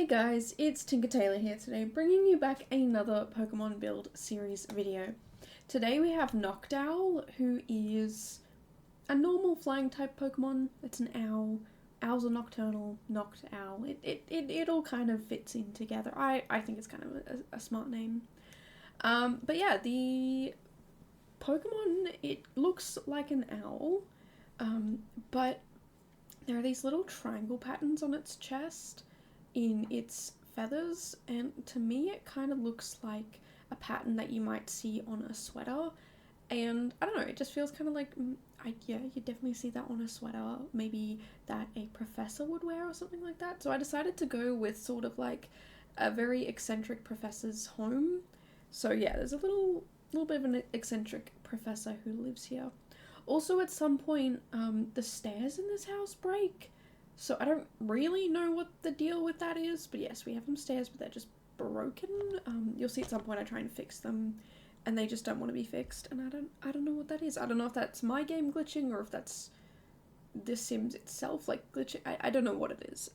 Hey guys, it's Tinker Taylor here today, bringing you back another Pokemon build series video. Today we have Noctowl, who is a normal flying type Pokemon. It's an owl. Owls are nocturnal, Noctowl. It all kind of fits in together. I think it's kind of a smart name. But yeah, the Pokemon, it looks like an owl, but there are these little triangle patterns on its chest in its feathers, and to me it kind of looks like a pattern that you might see on a sweater, and I don't know, it just feels kind of like, yeah, you definitely see that on a sweater, maybe that a professor would wear or something like that. So I decided to go with sort of like a very eccentric professor's home. So yeah, there's a little bit of an eccentric professor who lives here. Also, at some point, the stairs in this house break, so I don't really know what the deal with that is, but yes, we have some stairs, but they're just broken. You'll see at some point I try and fix them, and they just don't want to be fixed, and I don't know what that is. I don't know if that's my game glitching, or if that's The Sims itself, like, glitching. I don't know what it is.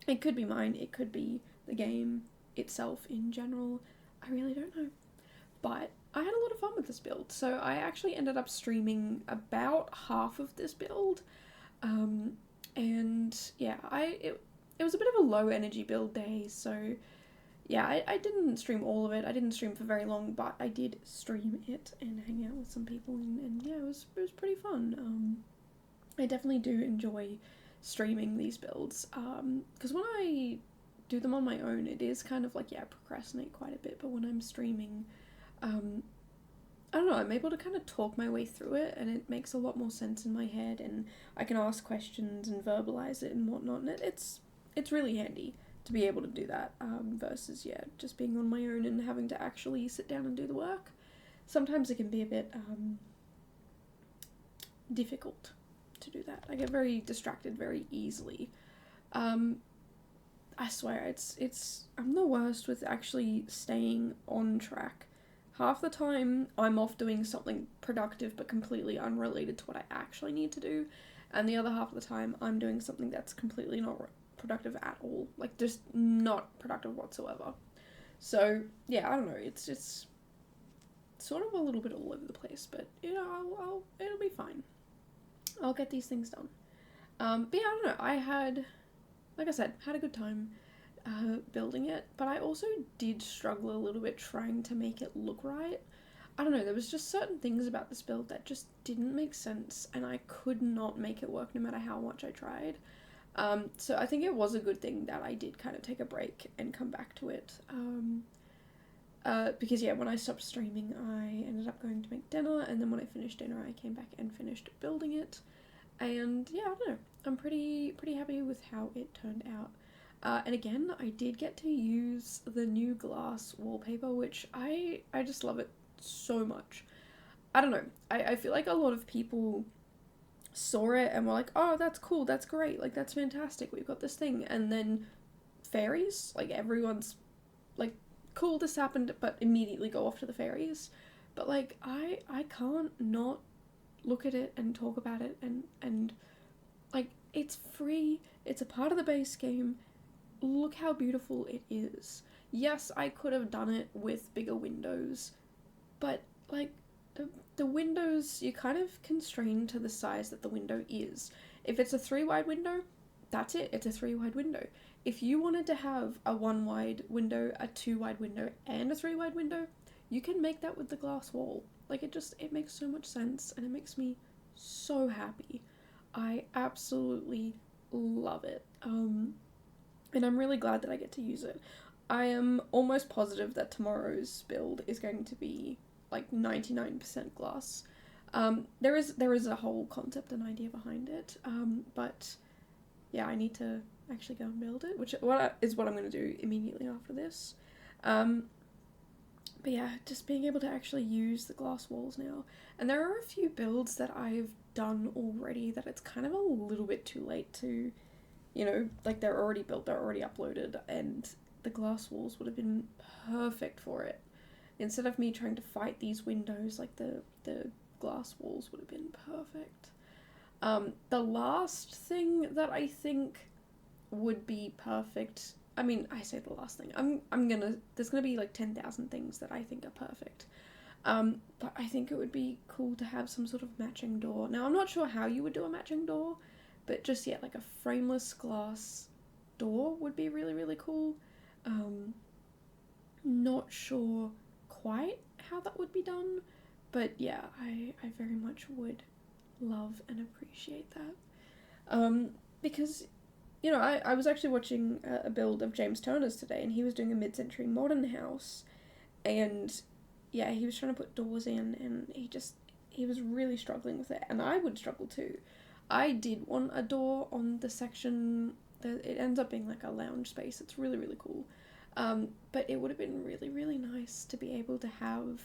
It could be mine, it could be the game itself in general. I really don't know. But I had a lot of fun with this build, so I actually ended up streaming about half of this build, and yeah, it was a bit of a low energy build day, so yeah, I didn't stream all of it. I didn't stream for very long, but I did stream it and hang out with some people, and yeah, it was pretty fun. I definitely do enjoy streaming these builds, because when I do them on my own, it is kind of like, yeah, I procrastinate quite a bit, but when I'm streaming, I don't know, I'm able to kind of talk my way through it, and it makes a lot more sense in my head, and I can ask questions and verbalize it and whatnot, and it's really handy to be able to do that, versus, yeah, just being on my own and having to actually sit down and do the work. Sometimes it can be a bit, difficult to do that. I get very distracted very easily. I swear, I'm the worst with actually staying on track. Half the time, I'm off doing something productive but completely unrelated to what I actually need to do, and the other half of the time, I'm doing something that's completely not productive at all. Like, just not productive whatsoever. So, yeah, I don't know, it's just sort of a little bit all over the place, but, you know, it'll be fine. I'll get these things done. But yeah, I don't know, I had, like I said, had a good time building it, but I also did struggle a little bit trying to make it look right. I don't know, there was just certain things about this build that just didn't make sense, and I could not make it work no matter how much I tried. So I think it was a good thing that I did kind of take a break and come back to it. Because yeah, when I stopped streaming, I ended up going to make dinner, and then when I finished dinner, I came back and finished building it. And yeah, I don't know, I'm pretty happy with how it turned out. And again, I did get to use the new glass wallpaper, which I just love it so much. I don't know, I feel like a lot of people saw it and were like, oh, that's cool, that's great, like, that's fantastic, we've got this thing, and then fairies, like, everyone's like, cool, this happened, but immediately go off to the fairies. But like, I can't not look at it and talk about it, and like, it's free, it's a part of the base game. Look how beautiful it is. Yes, I could have done it with bigger windows, but like, the windows, you're kind of constrained to the size that the window is. If it's a 3 wide window, that's it, it's a 3 wide window. If you wanted to have a 1 wide window, a 2 wide window, and a 3 wide window, you can make that with the glass wall. Like, it makes so much sense, and it makes me so happy. I absolutely love it. And I'm really glad that I get to use it. I am almost positive that tomorrow's build is going to be like 99% glass. There is a whole concept and idea behind it, but yeah, I need to actually go and build it, which is what I'm going to do immediately after this. But yeah, just being able to actually use the glass walls now. And there are a few builds that I've done already that it's kind of a little bit too late to, you know, like, they're already built, they're already uploaded, and the glass walls would have been perfect for it. Instead of me trying to fight these windows, like, the glass walls would have been perfect. The last thing that I think would be perfect I mean, I say the last thing. There's gonna be like 10,000 things that I think are perfect. But I think it would be cool to have some sort of matching door. Now, I'm not sure how you would do a matching door, but just, yeah, like a frameless glass door would be really, really cool. Not sure quite how that would be done, but yeah, I very much would love and appreciate that. Because, you know, I was actually watching a build of James Turner's today, and he was doing a mid-century modern house, and yeah, he was trying to put doors in, and he was really struggling with it, and I would struggle too. I did want a door on the section that it ends up being like a lounge space. It's really, really cool. But it would have been really, really nice to be able to have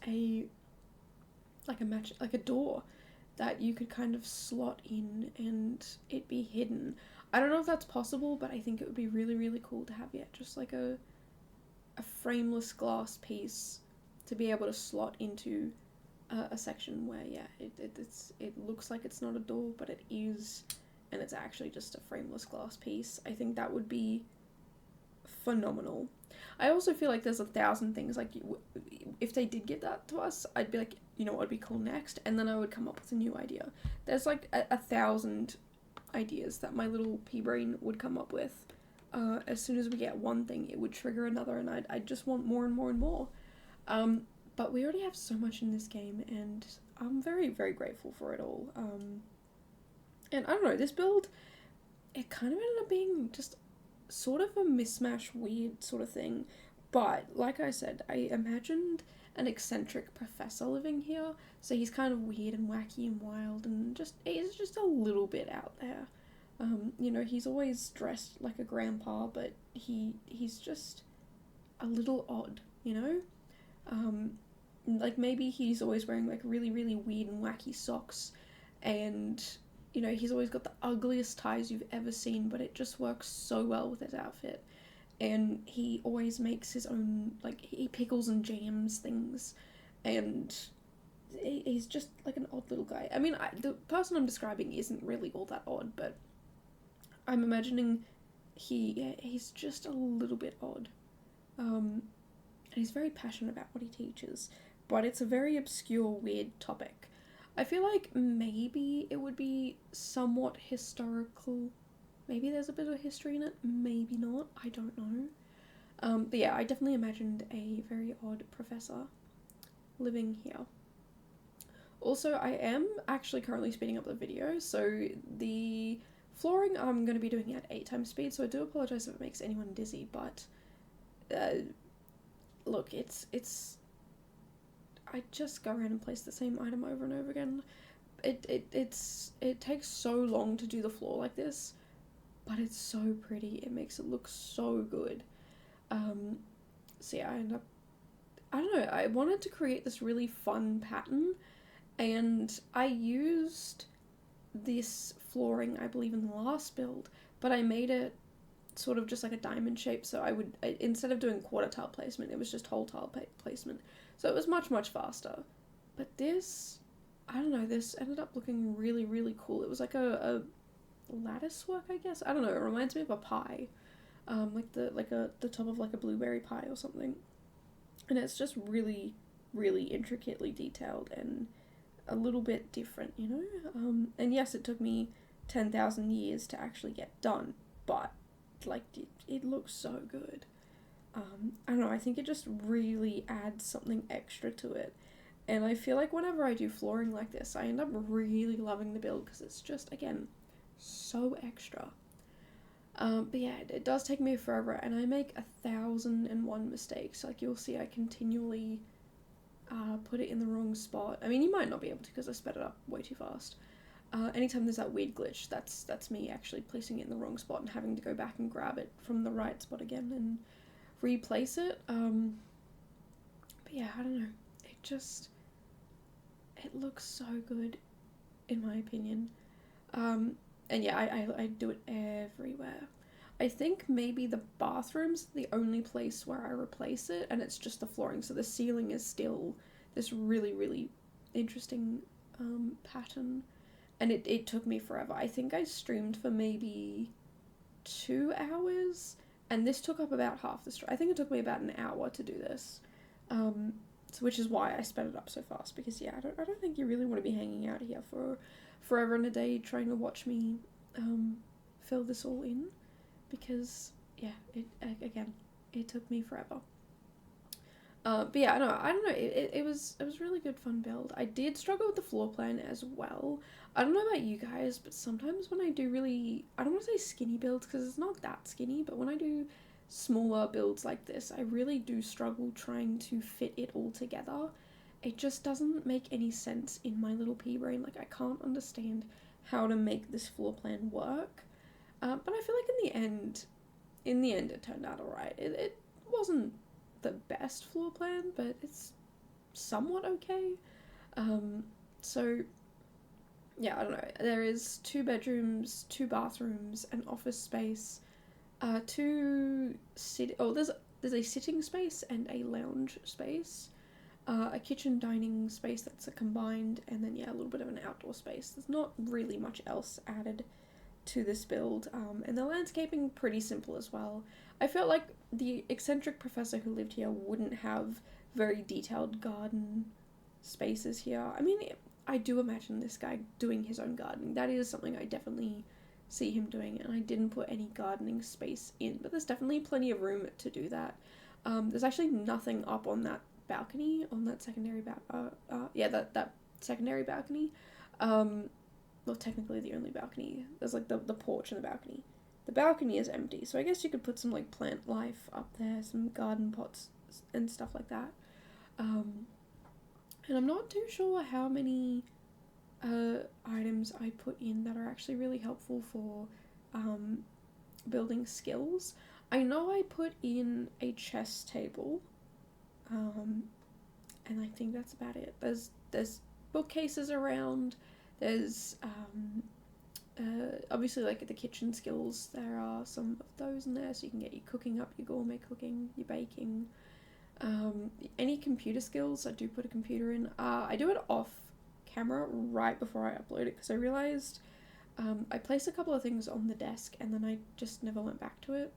a door that you could kind of slot in and it be hidden. I don't know if that's possible, but I think it would be really, really cool to have, yeah, just like a frameless glass piece to be able to slot into a section where, yeah, it looks like it's not a door, but it is, and it's actually just a frameless glass piece. I think that would be phenomenal. I also feel like there's 1,000 things, like, if they did give that to us, I'd be like, you know what would be cool next, and then I would come up with a new idea. There's like 1,000 ideas that my little pea brain would come up with. As soon as we get one thing, it would trigger another, and I'd just want more and more and more. But we already have so much in this game, and I'm very, very grateful for it all. And I don't know, this build, it kind of ended up being just sort of a mishmash, weird sort of thing. But, like I said, I imagined an eccentric professor living here, so he's kind of weird and wacky and wild, and he's just a little bit out there. You know, he's always dressed like a grandpa, but he's just a little odd, you know? Like, maybe he's always wearing, like, really, really weird and wacky socks, and, you know, he's always got the ugliest ties you've ever seen, but it just works so well with his outfit. And he always makes his own, like, he pickles and jams things, and he's just, like, an odd little guy. I mean, the person I'm describing isn't really all that odd, but I'm imagining he's just a little bit odd. And he's very passionate about what he teaches, but it's a very obscure, weird topic. I feel like maybe it would be somewhat historical. Maybe there's a bit of history in it, maybe not, I don't know. But yeah, I definitely imagined a very odd professor living here. Also, I am actually currently speeding up the video, so the flooring I'm going to be doing at 8 times speed, so I do apologise if it makes anyone dizzy, but look, it's I just go around and place the same item over and over again. It takes so long to do the floor like this, but it's so pretty. It makes it look so good. So yeah, I don't know, I wanted to create this really fun pattern, and I used this flooring, I believe, in the last build, but I made it sort of just like a diamond shape, so instead of doing quarter tile placement, it was just whole tile placement, so it was much, much faster. But this, I don't know, this ended up looking really, really cool. It was like a lattice work, I guess. I don't know, it reminds me of a pie, like the top of like a blueberry pie or something, and it's just really, really intricately detailed and a little bit different, you know. And yes, it took me 10,000 years to actually get done, but like it looks so good. I don't know, I think it just really adds something extra to it, and I feel like whenever I do flooring like this, I end up really loving the build because it's just, again, so extra. But yeah, it does take me forever, and I make 1,001 mistakes. Like, you'll see I continually put it in the wrong spot. I mean, you might not be able to because I sped it up way too fast. Anytime there's that weird glitch, that's me actually placing it in the wrong spot and having to go back and grab it from the right spot again and replace it. But yeah, I don't know. It looks so good, in my opinion. And yeah, I do it everywhere. I think maybe the bathroom's the only place where I replace it, and it's just the flooring, so the ceiling is still this really, really interesting pattern. And it took me forever. I think I streamed for maybe 2 hours, and this took up about half the I think it took me about an hour to do this, so which is why I sped it up so fast, because yeah, I don't think you really want to be hanging out here for forever and a day trying to watch me fill this all in, because yeah, it took me forever. But yeah, I don't know. It was really good fun build. I did struggle with the floor plan as well. I don't know about you guys, but sometimes when I do really, I don't want to say skinny builds because it's not that skinny, but when I do smaller builds like this, I really do struggle trying to fit it all together. It just doesn't make any sense in my little pea brain. Like, I can't understand how to make this floor plan work. But I feel like in the end, it turned out alright. It wasn't the best floor plan, but it's somewhat okay. So yeah, I don't know. There is 2 bedrooms, 2 bathrooms, an office space, there's a sitting space and a lounge space, a kitchen dining space that's a combined, and then yeah, a little bit of an outdoor space. There's not really much else added to this build, and the landscaping pretty simple as well. I felt like the eccentric professor who lived here wouldn't have very detailed garden spaces here. I mean, I do imagine this guy doing his own gardening. That is something I definitely see him doing, and I didn't put any gardening space in, but there's definitely plenty of room to do that. There's actually nothing up on that balcony, on that secondary that secondary balcony. Well, technically the only balcony. There's like the porch and the balcony. The balcony is empty, so I guess you could put some like plant life up there, some garden pots and stuff like that. And I'm not too sure how many items I put in that are actually really helpful for building skills. I know I put in a chess table, and I think that's about it. There's bookcases around. There's obviously like the kitchen skills. There are some of those in there, so you can get your cooking up, your gourmet cooking, your baking. Any computer skills, I do put a computer in. I do it off camera right before I upload it, because I realized I placed a couple of things on the desk and then I just never went back to it.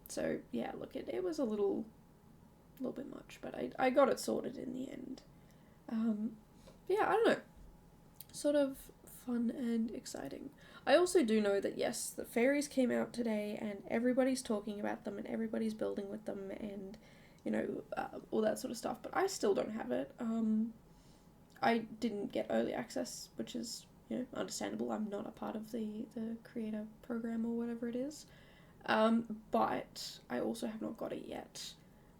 So yeah, look, it was a little bit much, but I got it sorted in the end. Yeah, I don't know. Sort of fun and exciting. I also do know that yes, the fairies came out today and everybody's talking about them and everybody's building with them and, you know, all that sort of stuff, but I still don't have it. I didn't get early access, which is, you know, understandable. I'm not a part of the creator program or whatever it is. But I also have not got it yet.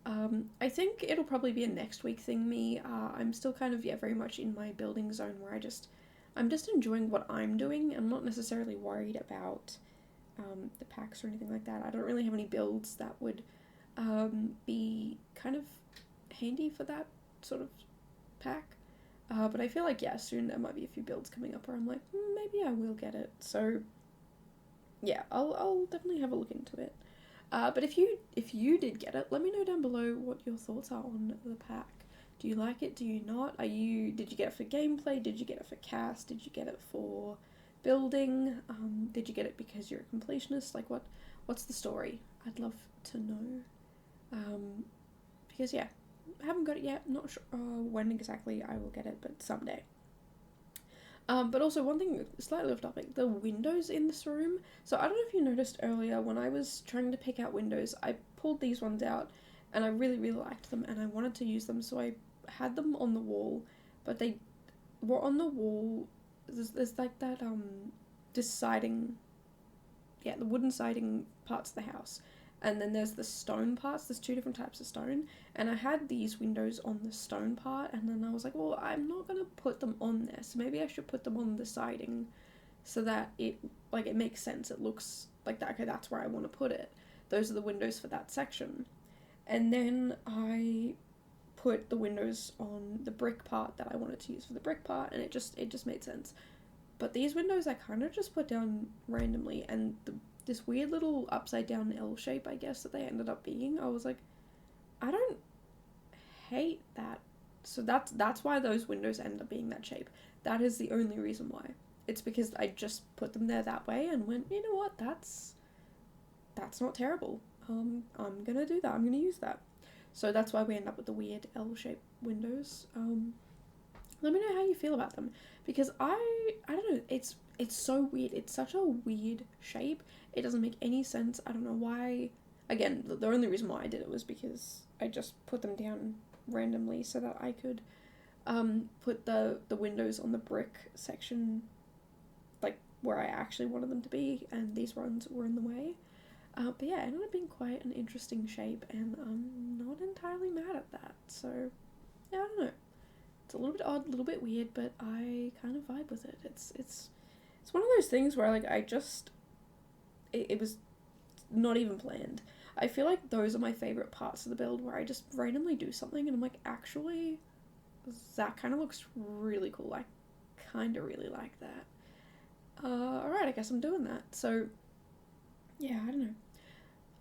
I think it'll probably be a next week thing, me. I'm still kind of, very much in my building zone where I'm just enjoying what I'm doing. I'm not necessarily worried about the packs or anything like that. I don't really have any builds that would be kind of handy for that sort of pack. But I feel like, soon there might be a few builds coming up where I'm like, maybe I will get it. So, yeah, I'll definitely have a look into it. But if you did get it, let me know down below what your thoughts are on the pack. Do you like it? Do you not? Did you get it for gameplay? Did you get it for cast? Did you get it for building? Did you get it because you're a completionist? Like, what's the story? I'd love to know. Because I haven't got it yet. I'm not sure when exactly I will get it, but someday. But also one thing slightly off topic, the windows in this room. So I don't know if you noticed earlier when I was trying to pick out windows, I pulled these ones out and I really, really liked them and I wanted to use them, so I had them on the wall, but they were on the wall. There's like that this siding, the wooden siding parts of the house, and then there's the stone parts. There's 2 different types of stone, and I had these windows on the stone part, and then I was like, well, I'm not gonna put them on there, so maybe I should put them on the siding so that it makes sense. It looks like that. Okay, that's where I want to put it. Those are the windows for that section. And then I put the windows on the brick part that I wanted to use for the brick part, and it just made sense. But these windows I kind of just put down randomly, and this weird little upside down L shape, I guess, that they ended up being, I was like, I don't hate that. So that's why those windows end up being that shape. That is the only reason why. It's because I just put them there that way and went, you know what, that's that's not terrible. I'm gonna do that. I'm gonna use that. So that's why we end up with the weird L-shaped windows. Let me know how you feel about them, because I don't know, it's so weird. It's such a weird shape. It doesn't make any sense. I don't know why. Again, the only reason why I did it was because I just put them down randomly so that I could put the windows on the brick section, like where I actually wanted them to be, and these ones were in the way. But yeah, it ended up being quite an interesting shape, and I'm not entirely mad at that. So yeah, I don't know. It's a little bit odd, a little bit weird, but I kind of vibe with it. It's one of those things where, like, it was not even planned. I feel like those are my favourite parts of the build, where I just randomly do something and I'm like, actually, that kind of looks really cool. I kind of really like that. Alright, I guess I'm doing that. So, yeah, I don't know.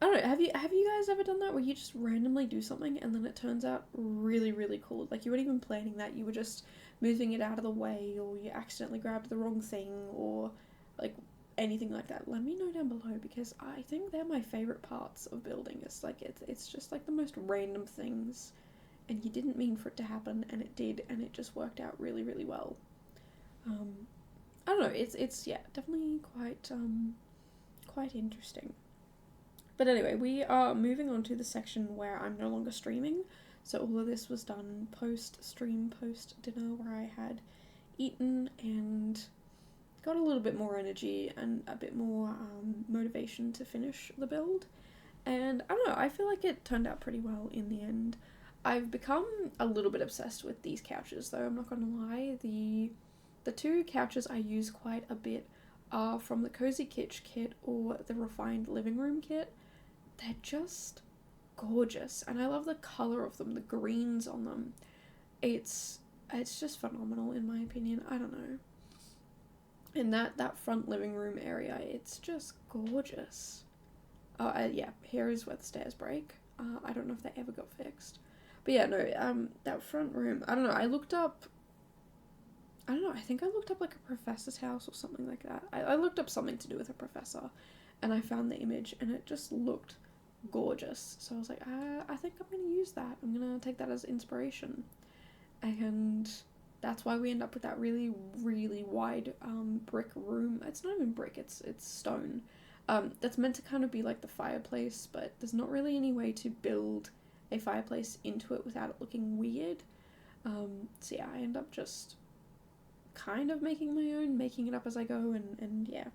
Have you guys ever done that, where you just randomly do something and then it turns out really, really cool? Like, you weren't even planning that, you were just moving it out of the way, or you accidentally grabbed the wrong thing, or like anything like that. Let me know down below, because I think they're my favourite parts of building. It's like, it's just like the most random things, and you didn't mean for it to happen, and it did, and it just worked out really, really well. I don't know, it's yeah, definitely quite interesting. But anyway, we are moving on to the section where I'm no longer streaming. So all of this was done post-stream, post-dinner, where I had eaten and got a little bit more energy and a bit more motivation to finish the build. And I don't know, I feel like it turned out pretty well in the end. I've become a little bit obsessed with these couches, though, I'm not gonna lie. The two couches I use quite a bit are from the Cozy Kitsch Kit or the Refined Living Room Kit. They're just gorgeous, and I love the colour of them, the greens on them. It's just phenomenal in my opinion. I don't know. In that front living room area, it's just gorgeous. Yeah, here is where the stairs break. I don't know if they ever got fixed. But yeah, no, that front room, I don't know, I think I looked up like a professor's house or something like that. I looked up something to do with a professor, and I found the image, and it just looked gorgeous. So I was like, I think I'm going to use that. I'm going to take that as inspiration. And that's why we end up with that really, really wide brick room. It's not even brick, it's stone. That's meant to kind of be like the fireplace, but there's not really any way to build a fireplace into it without it looking weird. So yeah, I end up just kind of making my own, making it up as I go, and yeah,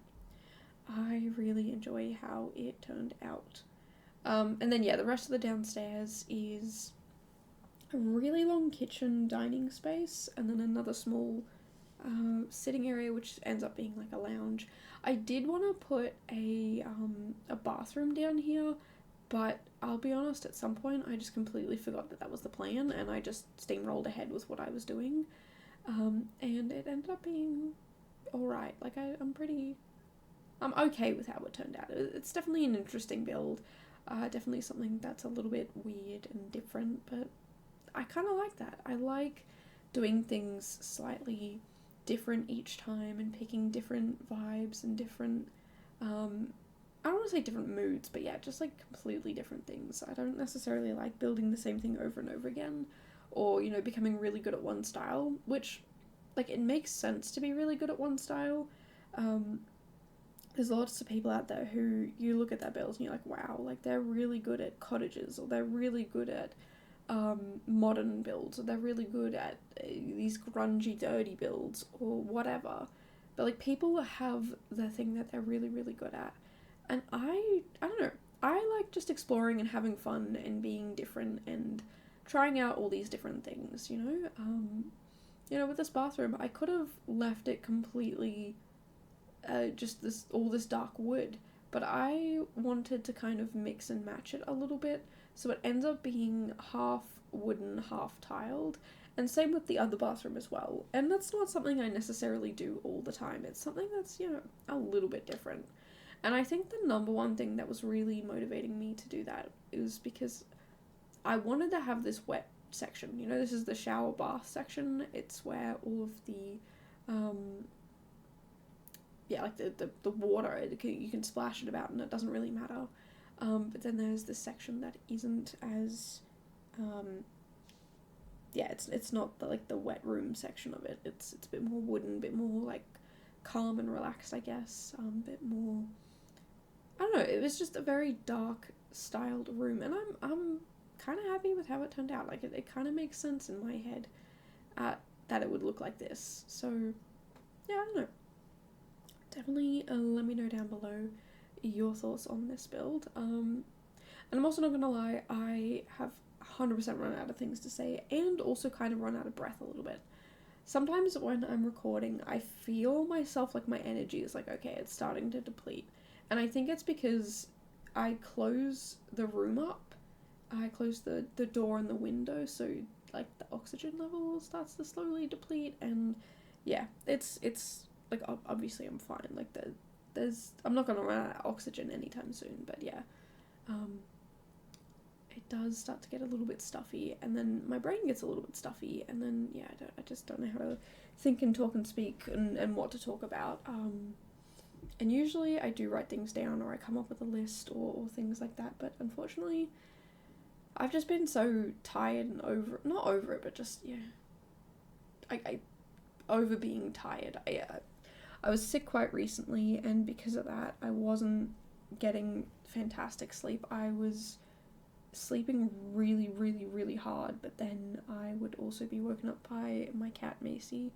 I really enjoy how it turned out. And then yeah, the rest of the downstairs is a really long kitchen dining space, and then another small sitting area, which ends up being like a lounge. I did want to put a bathroom down here, but I'll be honest, at some point I just completely forgot that was the plan, and I just steamrolled ahead with what I was doing. And it ended up being alright. Like, I'm okay with how it turned out. It's definitely an interesting build. Definitely something that's a little bit weird and different, but I kind of like that. I like doing things slightly different each time and picking different vibes and different, I don't want to say different moods, but yeah, just like completely different things. I don't necessarily like building the same thing over and over again, or, you know, becoming really good at one style, which, like, it makes sense to be really good at one style. There's lots of people out there who you look at their builds and you're like, wow, like, they're really good at cottages, or they're really good at modern builds, or they're really good at these grungy, dirty builds, or whatever. But, like, people have the thing that they're really, really good at. And I don't know, I like just exploring and having fun and being different and trying out all these different things, you know? You know, with this bathroom, I could have left it completely just all this dark wood, but I wanted to kind of mix and match it a little bit, so it ends up being half wooden, half tiled, and same with the other bathroom as well. And that's not something I necessarily do all the time. It's something that's, you know, a little bit different. And I think the number one thing that was really motivating me to do that is because I wanted to have this wet section. You know, this is the shower bath section. It's where all of the, yeah, like the water, you can splash it about and it doesn't really matter. But then there's this section that isn't as, it's not the wet room section of it. It's a bit more wooden, a bit more like calm and relaxed, I guess. A bit more, I don't know, it was just a very dark styled room, and I'm kind of happy with how it turned out. Like, it kind of makes sense in my head that it would look like this. So yeah, I don't know, definitely let me know down below your thoughts on this build. And I'm also not gonna lie, I have 100% run out of things to say, and also kind of run out of breath a little bit. Sometimes when I'm recording, I feel myself, like, my energy is like, okay, it's starting to deplete. And I think it's because I close the room up. I close the door and the window, so, like, the oxygen level starts to slowly deplete, and yeah, it's like, obviously I'm fine. Like, I'm not gonna run out of oxygen anytime soon, but yeah, it does start to get a little bit stuffy, and then my brain gets a little bit stuffy, and then yeah, I just don't know how to think and talk and speak and what to talk about. And usually I do write things down, or I come up with a list or things like that, but unfortunately I've just been so tired and not over it, but just, yeah, I over being tired. I was sick quite recently, and because of that I wasn't getting fantastic sleep. I was sleeping really, really, really hard, but then I would also be woken up by my cat Macy,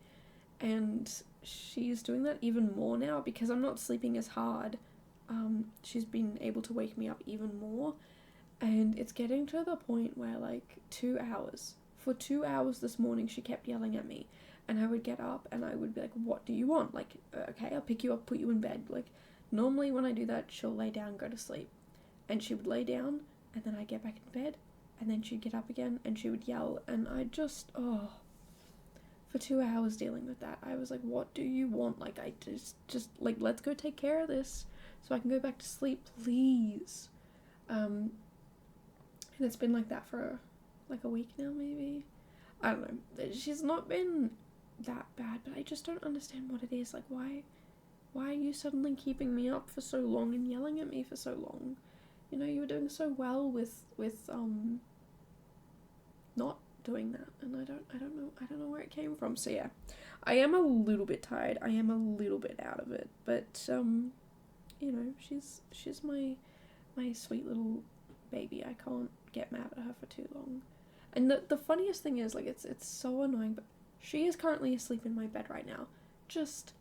and she's doing that even more now because I'm not sleeping as hard. She's been able to wake me up even more, and it's getting to the point where, like, 2 hours, for 2 hours this morning she kept yelling at me, and I would get up and I would be like, what do you want? Like, okay, I'll pick you up, put you in bed. Like, normally when I do that, she'll lay down, go to sleep, and she would lay down, and then I'd get back in bed, and then she'd get up again, and she would yell, and I just, for 2 hours dealing with that, I was like, what do you want? Like, I just, like, let's go take care of this, so I can go back to sleep, please. And it's been like that for, like, a week now, maybe? I don't know, she's not been that bad, but I just don't understand what it is. Like, why are you suddenly keeping me up for so long and yelling at me for so long? You know, you were doing so well with not doing that, and I don't know where it came from. So yeah, I am a little bit tired. I am a little bit out of it, but you know, she's my sweet little baby. I can't get mad at her for too long. And the funniest thing is, like, it's so annoying, but she is currently asleep in my bed right now, just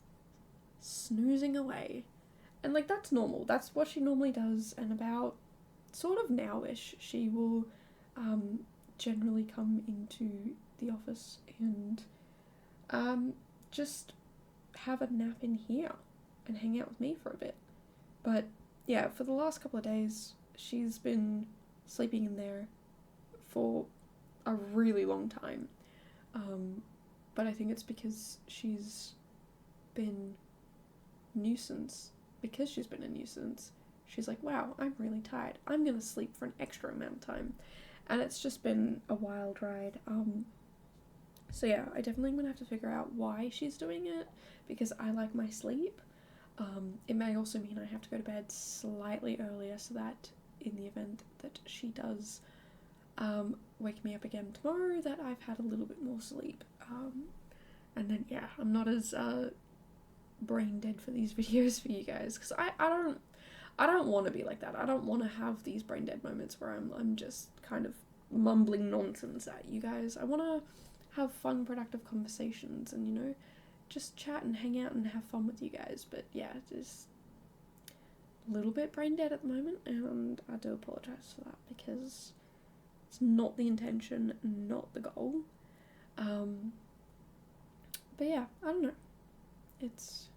snoozing away. And, like, that's normal. That's what she normally does. And about sort of now-ish, she will generally come into the office and just have a nap in here and hang out with me for a bit. But yeah, for the last couple of days, she's been sleeping in there for a really long time. But I think it's because she's been nuisance. Because she's been a nuisance, she's like, wow, I'm really tired. I'm gonna sleep for an extra amount of time. And it's just been a wild ride. So yeah, I definitely am gonna have to figure out why she's doing it, because I like my sleep. It may also mean I have to go to bed slightly earlier, so that in the event that she does wake me up again tomorrow, that I've had a little bit more sleep. And then yeah, I'm not as brain dead for these videos for you guys, because I don't want to be like that. I don't want to have these brain dead moments where I'm just kind of mumbling nonsense at you guys. I want to have fun, productive conversations, and, you know, just chat and hang out and have fun with you guys. But yeah, just a little bit brain dead at the moment, and I do apologise for that, because it's not the intention, not the goal. But yeah, I don't know. It's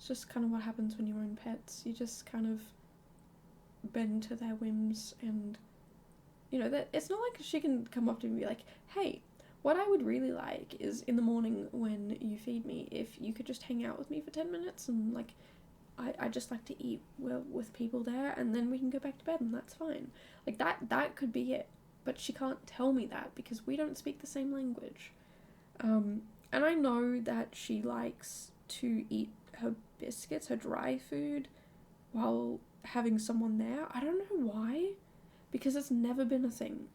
just kind of what happens when you own pets. You just kind of bend to their whims, and, you know, that it's not like she can come up to me and be like, hey, what I would really like is in the morning when you feed me, if you could just hang out with me for 10 minutes, and, like, I just like to eat with people there, and then we can go back to bed, and that's fine. Like, that could be it. But she can't tell me that, because we don't speak the same language. And I know that she likes to eat her biscuits, her dry food, while having someone there. I don't know why, because it's never been a thing.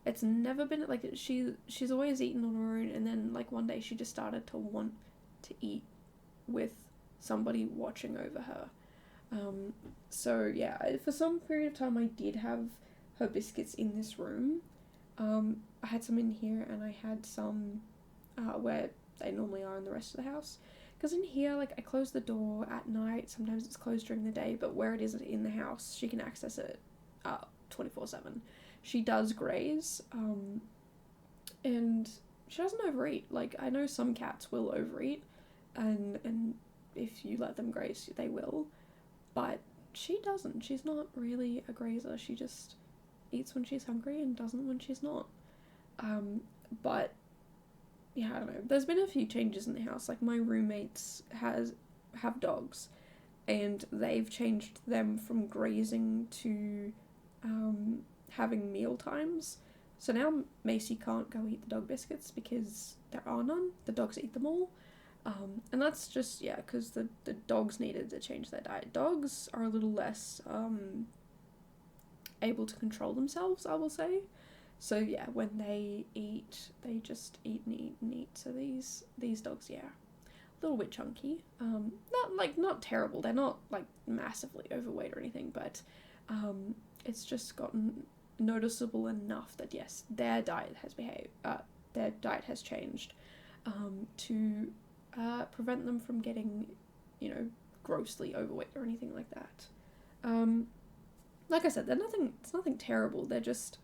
It's never been, like, she's always eaten on her own, and then, like, one day she just started to want to eat with somebody watching over her. So yeah, for some period of time I did have her biscuits in this room. I had some in here, and I had some where they normally are in the rest of the house. Because in here, like, I close the door at night, sometimes it's closed during the day, but where it is in the house, she can access it 24/7. She does graze, and she doesn't overeat. Like, I know some cats will overeat, and if you let them graze, they will, but she doesn't. She's not really a grazer. She just eats when she's hungry and doesn't when she's not. But yeah, I don't know. There's been a few changes in the house. Like, my roommates have dogs, and they've changed them from grazing to having meal times. So now Macy can't go eat the dog biscuits because there are none. The dogs eat them all. And that's just, yeah, because the dogs needed to change their diet. Dogs are a little less able to control themselves, I will say. So yeah, when they eat, they just eat and eat and eat. So these dogs, yeah, a little bit chunky. Not terrible. They're not, like, massively overweight or anything, but it's just gotten noticeable enough that yes, their diet has changed to prevent them from getting, grossly overweight or anything like that. Like I said, it's nothing terrible. They're just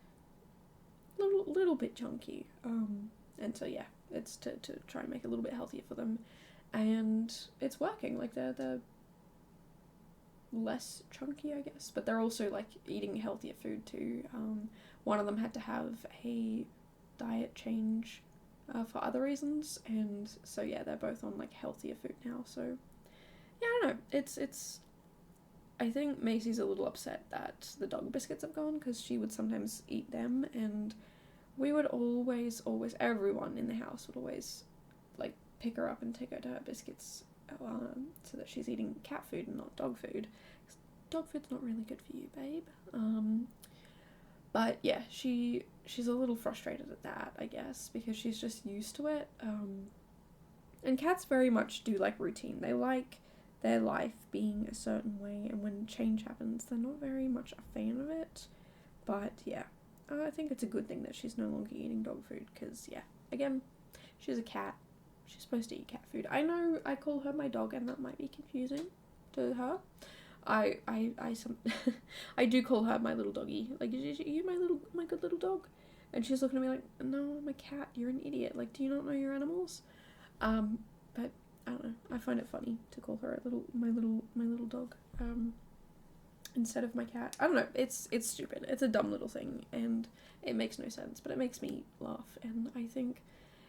little bit chunky. And so yeah, it's to try and make it a little bit healthier for them, and it's working. Like, they're less chunky, I guess, but they're also, like, eating healthier food too. One of them had to have a diet change for other reasons, and so yeah, they're both on, like, healthier food now. So yeah, I don't know, it's I think Macy's a little upset that the dog biscuits have gone, because she would sometimes eat them, and we would always, everyone in the house would always, like, pick her up and take her to her biscuits, so that she's eating cat food and not dog food. 'Cause dog food's not really good for you, babe. But yeah, she's a little frustrated at that, I guess, because she's just used to it. And cats very much do like routine. They like their life being a certain way, and when change happens, they're not very much a fan of it. But yeah, I think it's a good thing that she's no longer eating dog food, because yeah, again, she's a cat. She's supposed to eat cat food. I know I call her my dog, and that might be confusing to her. I do call her my little doggy. Like, are you my good little dog? And she's looking at me like, no, I'm a cat. You're an idiot. Like, do you not know your animals? But I don't know. I find it funny to call her my little dog. Instead of my cat. I don't know. It's stupid. It's a dumb little thing, and it makes no sense, but it makes me laugh. And I think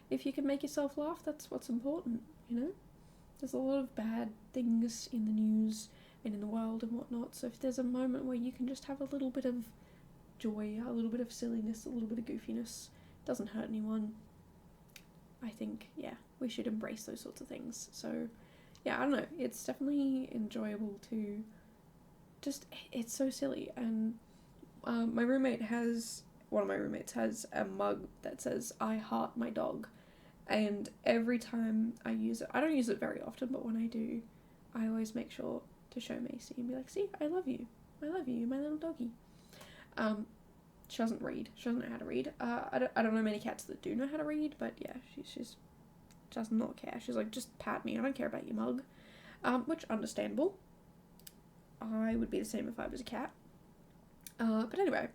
if you can make yourself laugh, that's what's important. There's a lot of bad things in the news and in the world and whatnot. So if there's a moment where you can just have a little bit of joy, a little bit of silliness, a little bit of goofiness, doesn't hurt anyone, I think, yeah, we should embrace those sorts of things. So yeah, I don't know, it's definitely enjoyable to just, it's so silly. And one of my roommates has a mug that says, "I heart my dog," and every time I use it, I don't use it very often, but when I do, I always make sure to show Macy and be like, "See, I love you, my little doggy." She doesn't read. She doesn't know how to read. I don't know many cats that do know how to read, but yeah, she's does not care. She's like, "Just pat me. I don't care about your mug," which understandable. I would be the same if I was a cat. But anyway,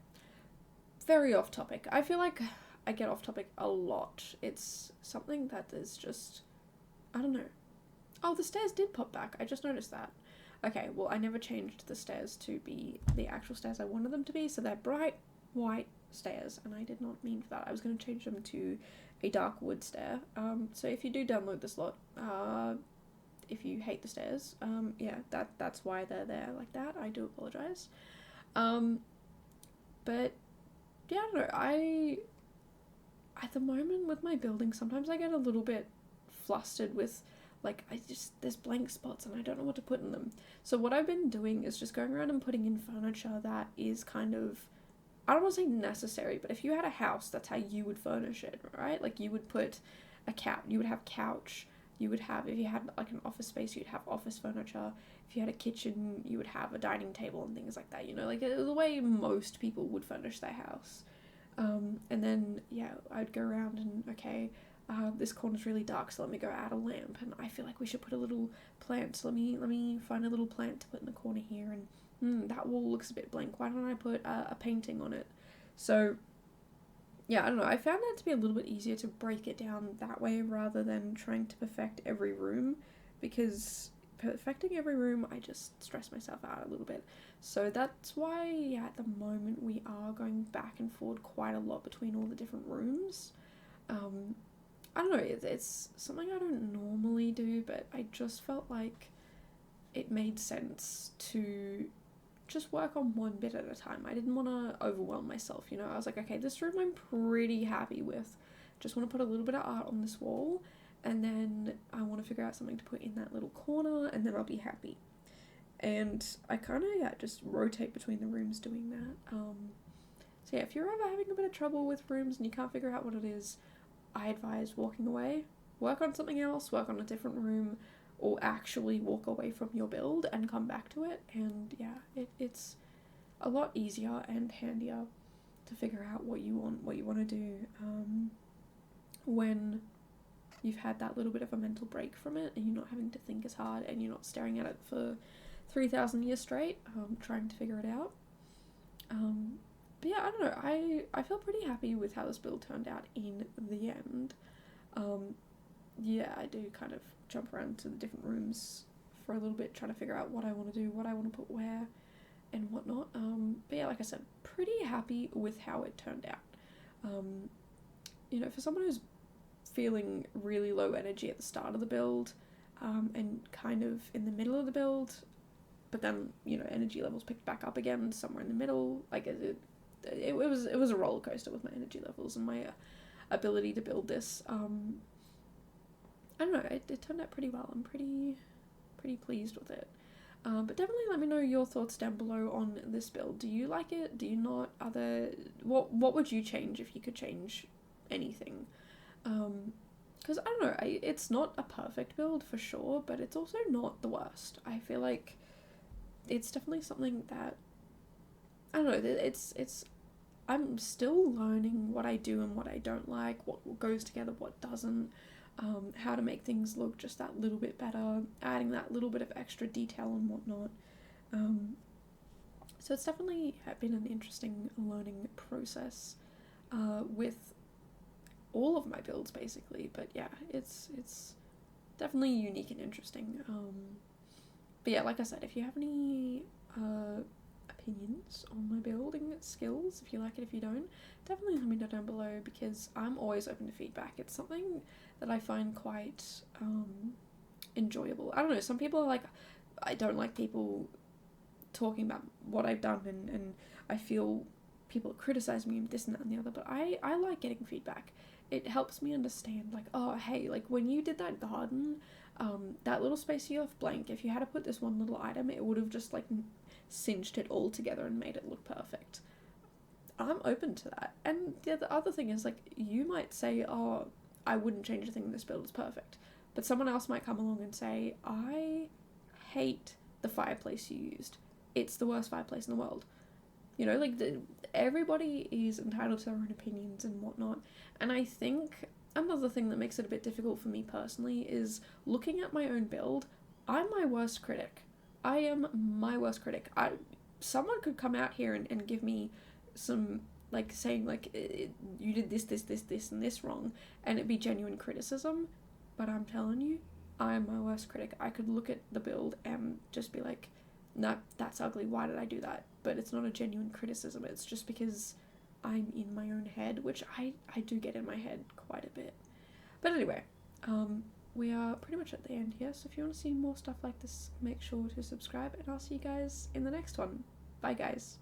very off topic. I feel like I get off topic a lot. It's something that is just, I don't know. Oh, the stairs did pop back. I just noticed that. Okay, well, I never changed the stairs to be the actual stairs I wanted them to be, so they're bright white stairs, and I did not mean for that. I was going to change them to a dark wood stair. So if you do download this lot, if you hate the stairs, yeah, that's why they're there like that. I do apologize. But yeah, I don't know. At the moment with my building, sometimes I get a little bit flustered with, like, there's blank spots and I don't know what to put in them. So what I've been doing is just going around and putting in furniture that is kind of, I don't want to say necessary, but if you had a house, that's how you would furnish it, right? Like, you would put a couch, you would have couch, you would have, if you had like an office space, you'd have office furniture. If you had a kitchen, you would have a dining table and things like that, you know, like the way most people would furnish their house. And then, yeah, I'd go around and, okay, this corner's really dark, so let me go add a lamp, and I feel like we should put a little plant, so let me find a little plant to put in the corner here, and that wall looks a bit blank, why don't I put a painting on it? So, yeah, I don't know, I found that to be a little bit easier to break it down that way rather than trying to perfect every room, because perfecting every room, I just stress myself out a little bit. So that's why, yeah, at the moment we are going back and forward quite a lot between all the different rooms. I don't know, it's something I don't normally do, but I just felt like it made sense to just work on one bit at a time. I didn't want to overwhelm myself, you know. I was like, okay, this room I'm pretty happy with. Just want to put a little bit of art on this wall, and then I want to figure out something to put in that little corner, and then I'll be happy. And I kind of, yeah, just rotate between the rooms doing that. So yeah, if you're ever having a bit of trouble with rooms and you can't figure out what it is, I advise walking away, work on something else, work on a different room, or actually walk away from your build and come back to it. And yeah, it's a lot easier and handier to figure out what you want to do when you've had that little bit of a mental break from it and you're not having to think as hard and you're not staring at it for 3,000 years straight, trying to figure it out. But yeah, I don't know, I feel pretty happy with how this build turned out in the end. Yeah, I do kind of jump around to the different rooms for a little bit, trying to figure out what I want to do, what I want to put where, and whatnot. But yeah, like I said, pretty happy with how it turned out. You know, for someone who's feeling really low energy at the start of the build, and kind of in the middle of the build, but then, you know, energy levels picked back up again somewhere in the middle, like it was a roller coaster with my energy levels and my ability to build this. I don't know, it turned out pretty well. I'm pretty pleased with it. But definitely let me know your thoughts down below on this build. Do you like it? Do you not? What would you change if you could change anything? Because I don't know, it's not a perfect build for sure, but it's also not the worst. I feel like it's definitely something that, I don't know, it's I'm still learning what I do and what I don't like, what goes together, what doesn't, how to make things look just that little bit better, adding that little bit of extra detail and whatnot. So it's definitely been an interesting learning process with all of my builds basically, but yeah, it's definitely unique and interesting. But yeah, like I said, if you have any opinions on my building skills, if you like it, if you don't, definitely let me know down below, because I'm always open to feedback. It's something that I find quite enjoyable. I don't know, some people are like, I don't like people talking about what I've done, and I feel people criticize me and this and that and the other, but I like getting feedback. It helps me understand, like, oh, hey, like, when you did that garden, that little space you left blank, if you had to put this one little item, it would have just, like, cinched it all together and made it look perfect. I'm open to that. And the other thing is, like, you might say, oh, I wouldn't change a thing, this build is perfect. But someone else might come along and say, I hate the fireplace you used. It's the worst fireplace in the world. You know, like, everybody is entitled to their own opinions and whatnot. And I think another thing that makes it a bit difficult for me personally is looking at my own build. I'm my worst critic. I am my worst critic. Someone could come out here and give me some, like, saying, like, you did this, and this wrong, and it'd be genuine criticism. But I'm telling you, I'm my worst critic. I could look at the build and just be like, no, that's ugly, why did I do that? But it's not a genuine criticism, it's just because I'm in my own head, which I do get in my head quite a bit. But anyway, we are pretty much at the end here, so if you want to see more stuff like this, make sure to subscribe, and I'll see you guys in the next one. Bye guys.